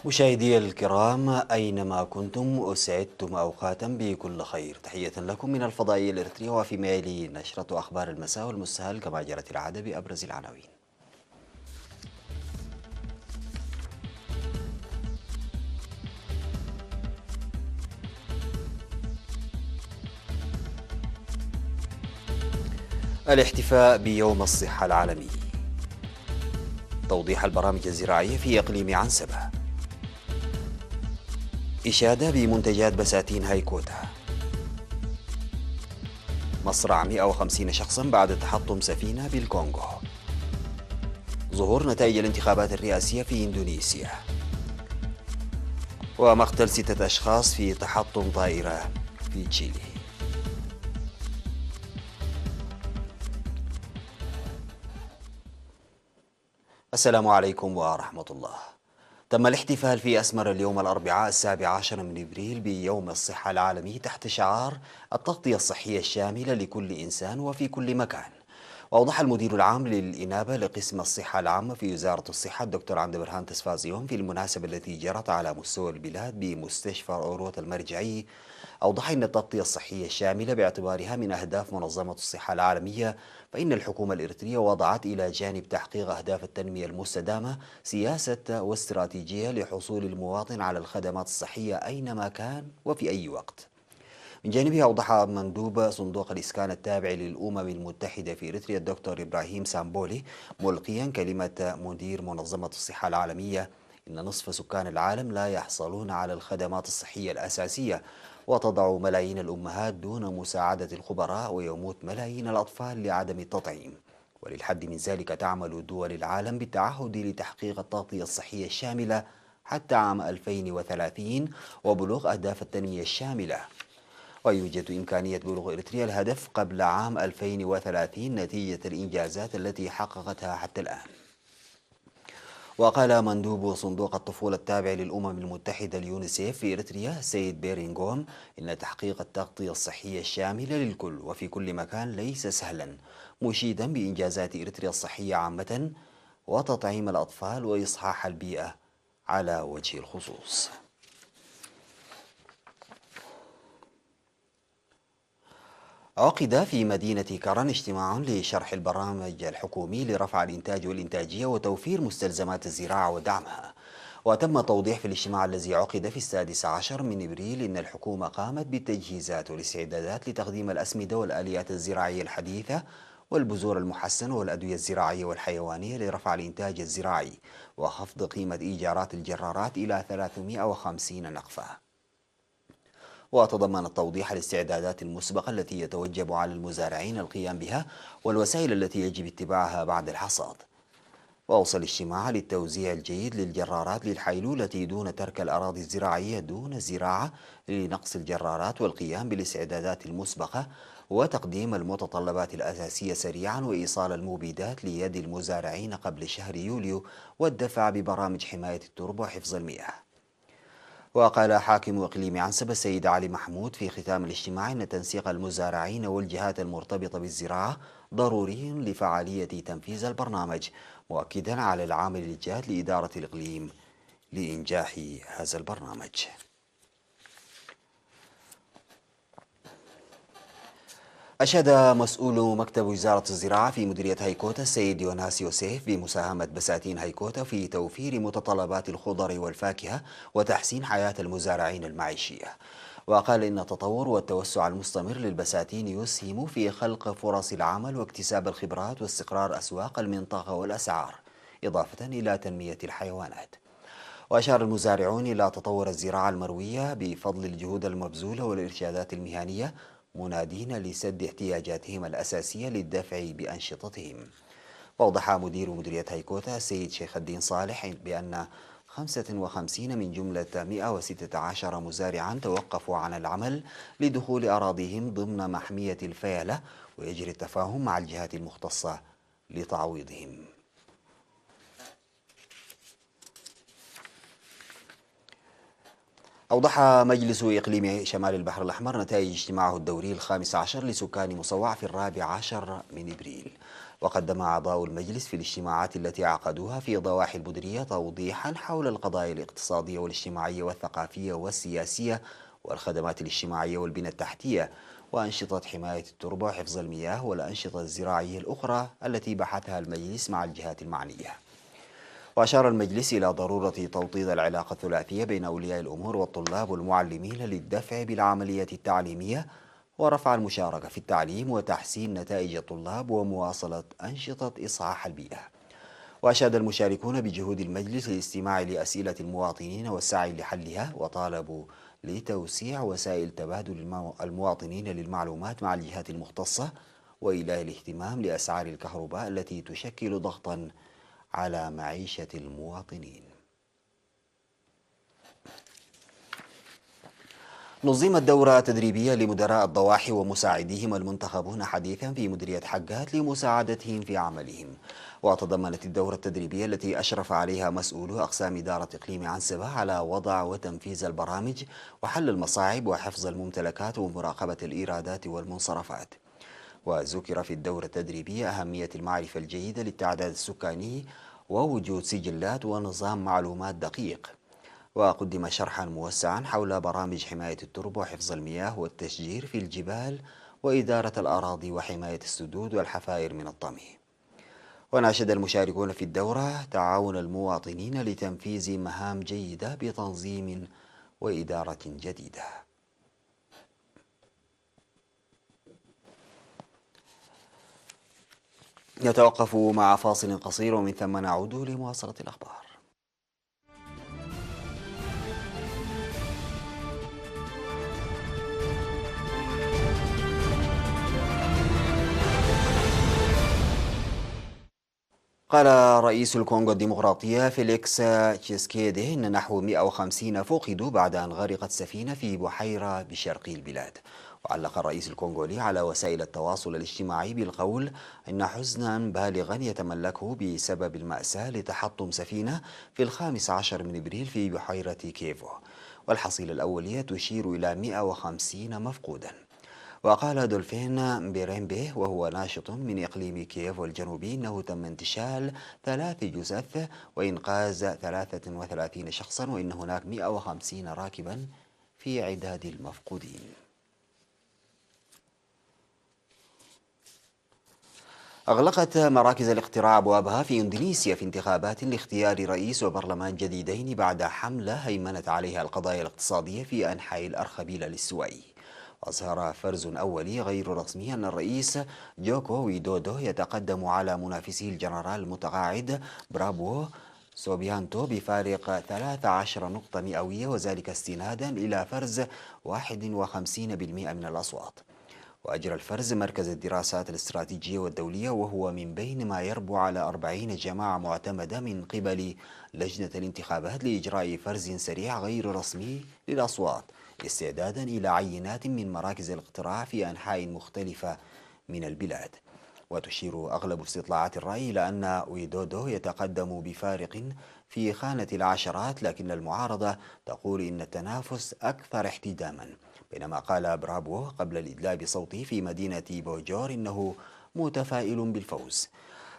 مشاهدي الكرام أينما كنتم أسعدتم أوقاتا بكل خير. تحية لكم من الفضائية الإريترية، وفي ميلي نشرة أخبار المساء والمستهل كما جرت العادة بأبرز العناوين. الاحتفاء بيوم الصحة العالمي، توضيح البرامج الزراعية في إقليم عنسبة، إشادة بمنتجات بساتين هايكوتا، مصرع 150 شخصا بعد تحطم سفينة بالكونغو، ظهور نتائج الانتخابات الرئاسية في إندونيسيا، ومقتل 6 أشخاص في تحطم طائرة في تشيلي. السلام عليكم ورحمة الله. تم الاحتفال في أسمر اليوم الأربعاء 17 من إبريل بيوم الصحة العالمي تحت شعار التغطية الصحية الشاملة لكل إنسان وفي كل مكان. وأوضح المدير العام للإنابة لقسم الصحة العامة في وزارة الصحة الدكتور عبد برهان تسفازيون في المناسبة التي جرت على مستوى البلاد بمستشفى عروة المرجعي، أوضح أن التغطية الصحية الشاملة باعتبارها من أهداف منظمة الصحة العالمية، فإن الحكومة الإريترية وضعت إلى جانب تحقيق أهداف التنمية المستدامة سياسة واستراتيجية لحصول المواطن على الخدمات الصحية أينما كان وفي أي وقت. من جانبه أوضح مندوب صندوق الإسكان التابع للأمم المتحدة في إريتريا الدكتور إبراهيم سامبولي ملقيا كلمة مدير منظمة الصحة العالمية إن نصف سكان العالم لا يحصلون على الخدمات الصحية الأساسية، وتضع ملايين الأمهات دون مساعدة الخبراء، ويموت ملايين الأطفال لعدم التطعيم. وللحد من ذلك تعمل دول العالم بالتعهد لتحقيق التغطية الصحية الشاملة حتى عام 2030 وبلوغ أهداف التنمية الشاملة. ويوجد إمكانية بلوغ إريتريا الهدف قبل عام 2030 نتيجة الإنجازات التي حققتها حتى الآن. وقال مندوب صندوق الطفولة التابع للأمم المتحدة اليونيسيف في إريتريا سيد بيرينغوم إن تحقيق التغطية الصحية الشاملة للكل وفي كل مكان ليس سهلا، مشيدا بإنجازات إريتريا الصحية عامة وتطعيم الأطفال وإصحاح البيئة على وجه الخصوص. عقد في مدينة كرن اجتماع لشرح البرامج الحكومي لرفع الإنتاج والإنتاجية وتوفير مستلزمات الزراعة ودعمها. وتم توضيح في الاجتماع الذي عقد في 16 من إبريل إن الحكومة قامت بالتجهيزات والاستعدادات لتقديم الأسمدة والآليات الزراعية الحديثة والبذور المحسنة والأدوية الزراعية والحيوانية لرفع الإنتاج الزراعي وخفض قيمة إيجارات الجرارات إلى 350 نقفة. وتضمن توضيح الاستعدادات المسبقة التي يتوجب على المزارعين القيام بها والوسائل التي يجب اتباعها بعد الحصاد. وأوصى الاجتماع للتوزيع الجيد للجرارات للحيلولة دون ترك الأراضي الزراعية دون الزراعة لنقص الجرارات والقيام بالاستعدادات المسبقة وتقديم المتطلبات الأساسية سريعا وإيصال المبيدات ليد المزارعين قبل شهر يوليو والدفع ببرامج حماية التربة وحفظ المياه. وقال حاكم إقليم عنسبة السيد علي محمود في ختام الاجتماع أن تنسيق المزارعين والجهات المرتبطة بالزراعة ضروري لفعالية تنفيذ البرنامج، مؤكدا على العامل الجاد لإدارة الإقليم لإنجاح هذا البرنامج. أشاد مسؤول مكتب وزارة الزراعة في مديرية هايكوتا السيد يوناس يوسف بمساهمة بساتين هايكوتا في توفير متطلبات الخضر والفاكهة وتحسين حياة المزارعين المعيشية. وقال إن التطور والتوسع المستمر للبساتين يسهم في خلق فرص العمل واكتساب الخبرات واستقرار أسواق المنطقة والأسعار، إضافة إلى تنمية الحيوانات. وأشار المزارعون إلى تطور الزراعة المروية بفضل الجهود المبذولة والإرشادات المهنية، منادين لسد احتياجاتهم الأساسية للدفع بأنشطتهم. وأوضح مدير مديرية هايكوتا السيد شيخ الدين صالح بأن 55 من جملة 116 مزارعا توقفوا عن العمل لدخول أراضيهم ضمن محمية الفيلة، ويجري التفاهم مع الجهات المختصة لتعويضهم. أوضح مجلس إقليم شمال البحر الأحمر نتائج اجتماعه الدوري ال15 لسكان مصوع في 14 من إبريل. وقدم أعضاء المجلس في الاجتماعات التي عقدوها في ضواحي البدرية توضيحا حول القضايا الاقتصادية والاجتماعية والثقافية والسياسية والخدمات الاجتماعية والبنى التحتية وأنشطة حماية التربة وحفظ المياه والأنشطة الزراعية الأخرى التي بحثها المجلس مع الجهات المعنية. وأشار المجلس إلى ضرورة توطيد العلاقة الثلاثية بين أولياء الأمور والطلاب والمعلمين للدفع بالعملية التعليمية ورفع المشاركة في التعليم وتحسين نتائج الطلاب ومواصلة أنشطة إصلاح البيئة. وأشاد المشاركون بجهود المجلس للاستماع لأسئلة المواطنين والسعي لحلها، وطالبوا لتوسيع وسائل تبادل المواطنين للمعلومات مع الجهات المختصة وإيلاء الاهتمام لأسعار الكهرباء التي تشكل ضغطا على معيشة المواطنين. نظمت دورة تدريبية لمدراء الضواحي ومساعديهم المنتخبون حديثا في مديرية حقات لمساعدتهم في عملهم. وتضمنت الدورة التدريبية التي أشرف عليها مسؤولو أقسام إدارة إقليم عنسبة على وضع وتنفيذ البرامج وحل المصاعب وحفظ الممتلكات ومراقبة الإيرادات والمنصرفات. وذكر في الدورة التدريبية أهمية المعرفة الجيدة للتعداد السكاني ووجود سجلات ونظام معلومات دقيق. وقدم شرحا موسعا حول برامج حماية التربة وحفظ المياه والتشجير في الجبال وإدارة الأراضي وحماية السدود والحفائر من الطمي. وناشد المشاركون في الدورة تعاون المواطنين لتنفيذ مهام جيدة بتنظيم وإدارة جديدة. نتوقف مع فاصل قصير ومن ثم نعود لمواصلة الأخبار. قال رئيس الكونغو الديمقراطية فيليكس تشيسكيدي إن نحو 150 فقدوا بعد أن غرقت سفينة في بحيرة بشرق البلاد. وعلق الرئيس الكونغولي على وسائل التواصل الاجتماعي بالقول إن حزنا بالغا يتملكه بسبب المأساة لتحطم سفينة في 15 من إبريل في بحيرة كيفو، والحصيلة الأولية تشير إلى 150 مفقودا. وقال دولفين بيريمبي وهو ناشط من إقليم كييف الجنوبي إنه تم انتشال 3 جثث وإنقاذ 33 شخصا، وإن هناك 150 راكبا في عداد المفقودين. أغلقت مراكز الاقتراع أبوابها في إندونيسيا في انتخابات لاختيار رئيس وبرلمان جديدين بعد حملة هيمنت عليها القضايا الاقتصادية في أنحاء الأرخبيل الاستوائي. وأظهر فرز أولي غير رسمي أن الرئيس جوكو ويدودو يتقدم على منافسه الجنرال المتقاعد برابو سوبيانتو بفارق 13 نقطة مئوية، وذلك استنادا إلى فرز 51% من الأصوات. وأجرى الفرز مركز الدراسات الاستراتيجية والدولية، وهو من بين ما يربو على 40 جماعة معتمدة من قبل لجنة الانتخابات لإجراء فرز سريع غير رسمي للأصوات، استعدادا إلى عينات من مراكز الاقتراع في أنحاء مختلفة من البلاد. وتشير أغلب استطلاعات الرأي إلى أن ويدودو يتقدم بفارق في خانة العشرات، لكن المعارضة تقول إن التنافس أكثر احتداما، بينما قال برابو قبل الإدلاء بصوته في مدينة بوجور إنه متفائل بالفوز.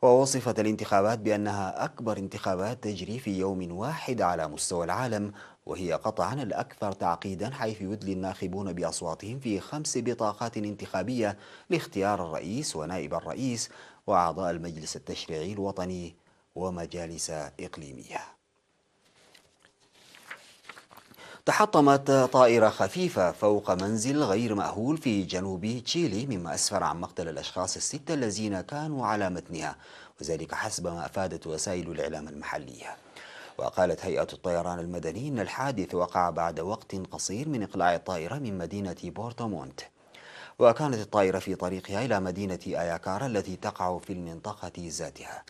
ووصفت الانتخابات بأنها أكبر انتخابات تجري في يوم واحد على مستوى العالم، وهي قطعا الأكثر تعقيدا، حيث يدلي الناخبون بأصواتهم في 5 بطاقات انتخابية لاختيار الرئيس ونائب الرئيس وأعضاء المجلس التشريعي الوطني ومجالس إقليمية. تحطمت طائرة خفيفة فوق منزل غير مأهول في جنوب تشيلي، مما أسفر عن مقتل الأشخاص ال6 الذين كانوا على متنها، وذلك حسب ما أفادت وسائل الإعلام المحلية. وقالت هيئة الطيران المدني إن الحادث وقع بعد وقت قصير من إقلاع الطائرة من مدينة بورتومونت. وكانت الطائرة في طريقها إلى مدينة آياكارا التي تقع في المنطقة ذاتها.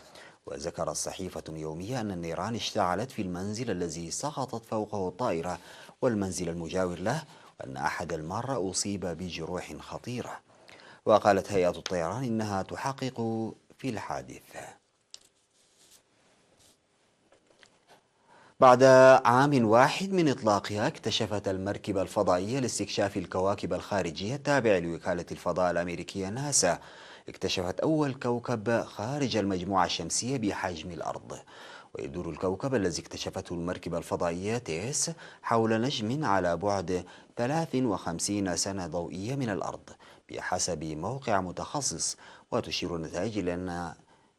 وذكرت صحيفة يومية أن النيران اشتعلت في المنزل الذي سقطت فوقه الطائرة والمنزل المجاور له، وأن أحد المارة أصيب بجروح خطيرة. وقالت هيئة الطيران إنها تحقق في الحادث. بعد عام واحد من إطلاقها، اكتشفت المركبة الفضائية لاستكشاف الكواكب الخارجية التابعة لوكالة الفضاء الأمريكية ناسا اكتشفت أول كوكب خارج المجموعة الشمسية بحجم الأرض. ويدور الكوكب الذي اكتشفته المركبة الفضائية تيس حول نجم على بعد 53 سنة ضوئية من الأرض بحسب موقع متخصص. وتشير النتائج إلى أن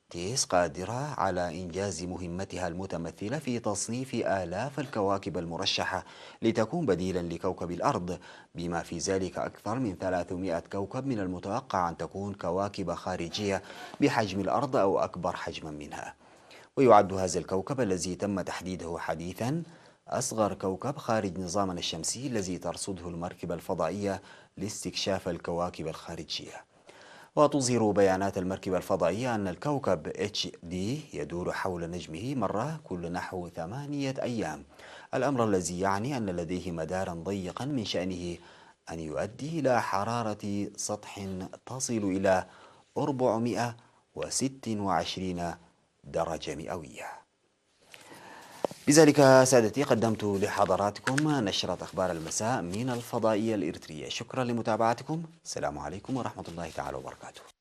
تيس قادرة على إنجاز مهمتها المتمثلة في تصنيف آلاف الكواكب المرشحة لتكون بديلا لكوكب الأرض، بما في ذلك أكثر من 300 كوكب من المتوقع أن تكون كواكب خارجية بحجم الأرض أو أكبر حجما منها. ويعد هذا الكوكب الذي تم تحديده حديثا أصغر كوكب خارج نظامنا الشمسي الذي ترصده المركبة الفضائية لاستكشاف الكواكب الخارجية. وتظهر بيانات المركبة الفضائية أن الكوكب HD يدور حول نجمه مرة كل نحو 8 أيام، الأمر الذي يعني أن لديه مدارا ضيقا من شأنه أن يؤدي إلى حرارة سطح تصل إلى 426 درجة مئوية. بذلك سادتي قدمت لحضراتكم نشرة أخبار المساء من الفضائية الإريترية. شكرا لمتابعتكم. السلام عليكم ورحمة الله تعالى وبركاته.